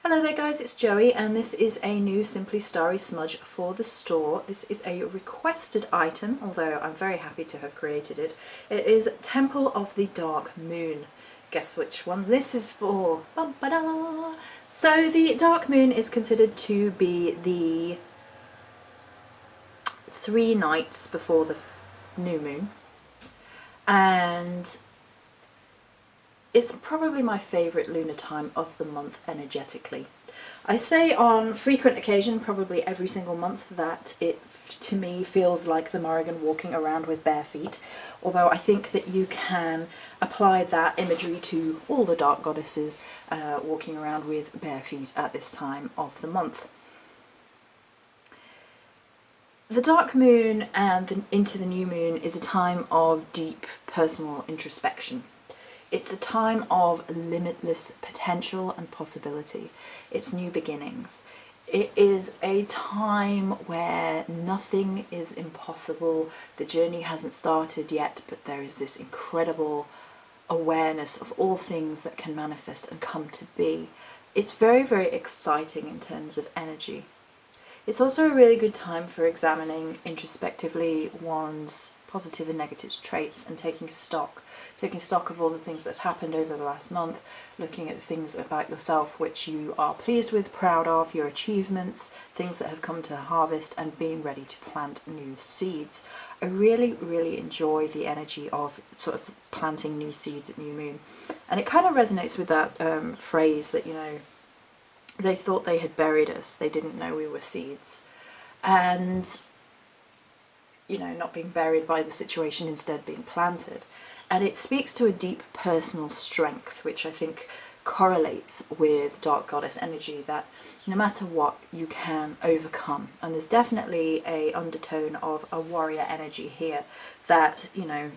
Hello there guys, it's Joey and this is a new Simply Starry smudge for the store. This is a requested item, although I'm very happy to have created it. It is Temple of the Dark Moon. Guess which one this is for? Bum-ba-da! So the Dark Moon is considered to be the 3 nights before the new moon, and it's probably my favourite lunar time of the month energetically. I say on frequent occasion, probably every single month, that it to me feels like the Morrigan walking around with bare feet, although I think that you can apply that imagery to all the dark goddesses walking around with bare feet at this time of the month. The dark moon and into the new moon is a time of deep personal introspection. It's a time of limitless potential and possibility. It's new beginnings. It is a time where nothing is impossible. The journey hasn't started yet, but there is this incredible awareness of all things that can manifest and come to be. It's very, very exciting in terms of energy. It's also a really good time for examining introspectively one's positive and negative traits and taking stock of all the things that have happened over the last month, looking at the things about yourself which you are pleased with, proud of, your achievements, things that have come to harvest, and being ready to plant new seeds. I really, really enjoy the energy of sort of planting new seeds at new moon, and it kind of resonates with that phrase that, you know, they thought they had buried us, they didn't know we were seeds. And, you know, not being buried by the situation, instead being planted. And it speaks to a deep personal strength, which I think correlates with dark goddess energy, that no matter what, you can overcome. And there's definitely a undertone of a warrior energy here, that, you know,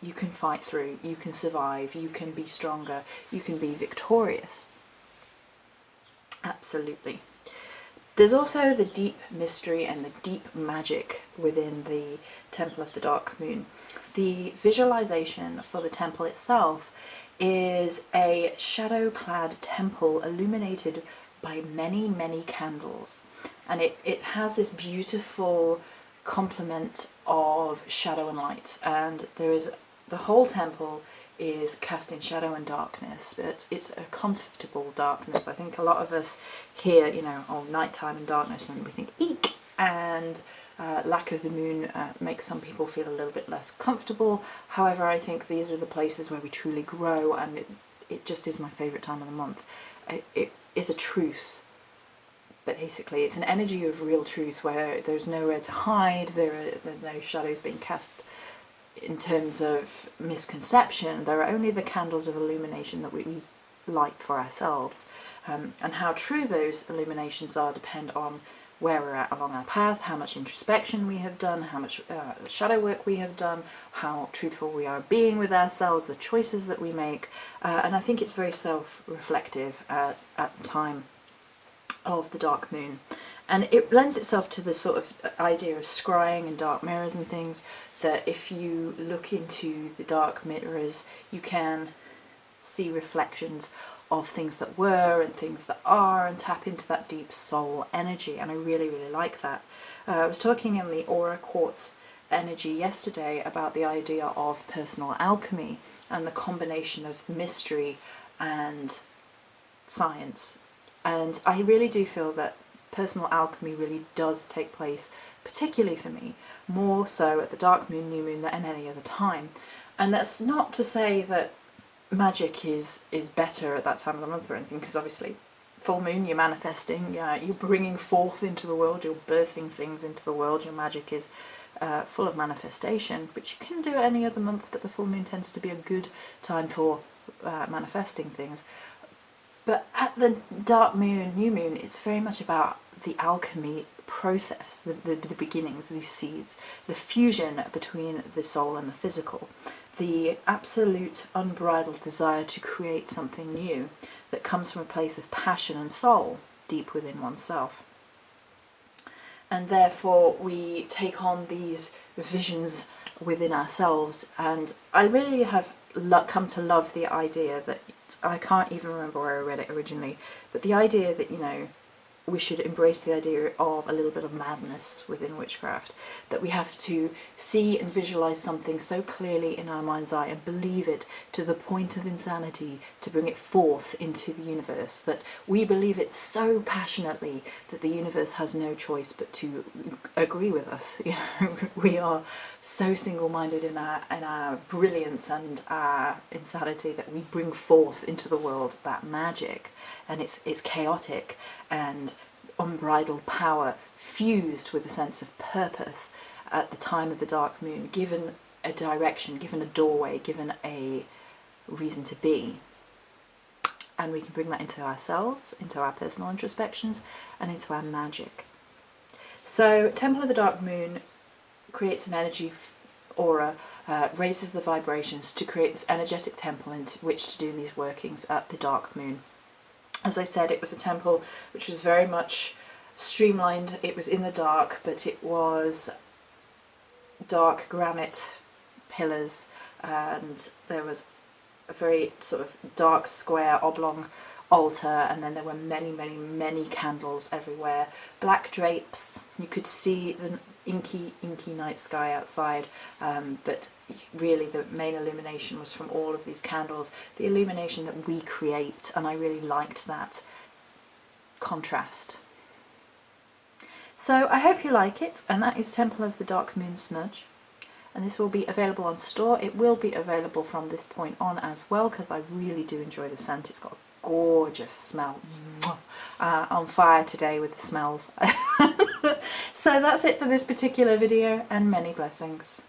you can fight through, you can survive, you can be stronger, you can be victorious. Absolutely. There's also the deep mystery and the deep magic within the Temple of the Dark Moon. The visualization for the temple itself is a shadow-clad temple illuminated by many, many candles. And it has this beautiful complement of shadow and light. And there is the whole temple is cast in shadow and darkness, but it's a comfortable darkness. I think a lot of us hear, you know, oh, nighttime and darkness, and we think eek, and lack of the moon makes some people feel a little bit less comfortable. However, I think these are the places where we truly grow, and it just is my favourite time of the month. It is a truth. But basically, it's an energy of real truth where there's nowhere to hide, there's no shadows being cast in terms of misconception. There are only the candles of illumination that we light for ourselves. And how true those illuminations are depend on where we're at along our path, how much introspection we have done, how much shadow work we have done, how truthful we are being with ourselves, the choices that we make. And I think it's very self-reflective at the time of the dark moon. And it lends itself to the sort of idea of scrying and dark mirrors and things, that if you look into the dark mirrors, you can see reflections of things that were and things that are, and tap into that deep soul energy. And I really, really like that. I was talking in the Aura Quartz energy yesterday about the idea of personal alchemy and the combination of mystery and science. And I really do feel that personal alchemy really does take place, particularly for me, more so at the dark moon, new moon than any other time. And that's not to say that magic is better at that time of the month or anything, because obviously full moon, you're manifesting, you're bringing forth into the world, you're birthing things into the world, your magic is full of manifestation, which you can do at any other month, but the full moon tends to be a good time for manifesting things. But at the dark moon, new moon, it's very much about the alchemy process, the beginnings, these seeds, the fusion between the soul and the physical, the absolute unbridled desire to create something new that comes from a place of passion and soul deep within oneself. And therefore we take on these visions within ourselves, and I really have come to love the idea that, I can't even remember where I read it originally, but the idea that, you know, we should embrace the idea of a little bit of madness within witchcraft, that we have to see and visualize something so clearly in our mind's eye and believe it to the point of insanity to bring it forth into the universe, that we believe it so passionately that the universe has no choice but to agree with us. You know, we are so single-minded in our brilliance and our insanity that we bring forth into the world that magic, and it's chaotic and unbridled power fused with a sense of purpose at the time of the dark moon, given a direction, given a doorway, given a reason to be. And we can bring that into ourselves, into our personal introspections, and into our magic. So Temple of the Dark Moon creates an energy aura, raises the vibrations to create this energetic temple into which to do these workings at the dark moon. As I said, it was a temple which was very much streamlined. It was in the dark, but it was dark granite pillars, and there was a very sort of dark square oblong altar, and then there were many candles everywhere, black drapes. You could see the inky night sky outside, but really the main illumination was from all of these candles, the illumination that we create, and I really liked that contrast. So I hope you like it, and that is Temple of the Dark Moon Smudge, and this will be available on store. It will be available from this point on as well, because I really do enjoy the scent. It's got a gorgeous smell. On fire today with the smells. So that's it for this particular video, and many blessings.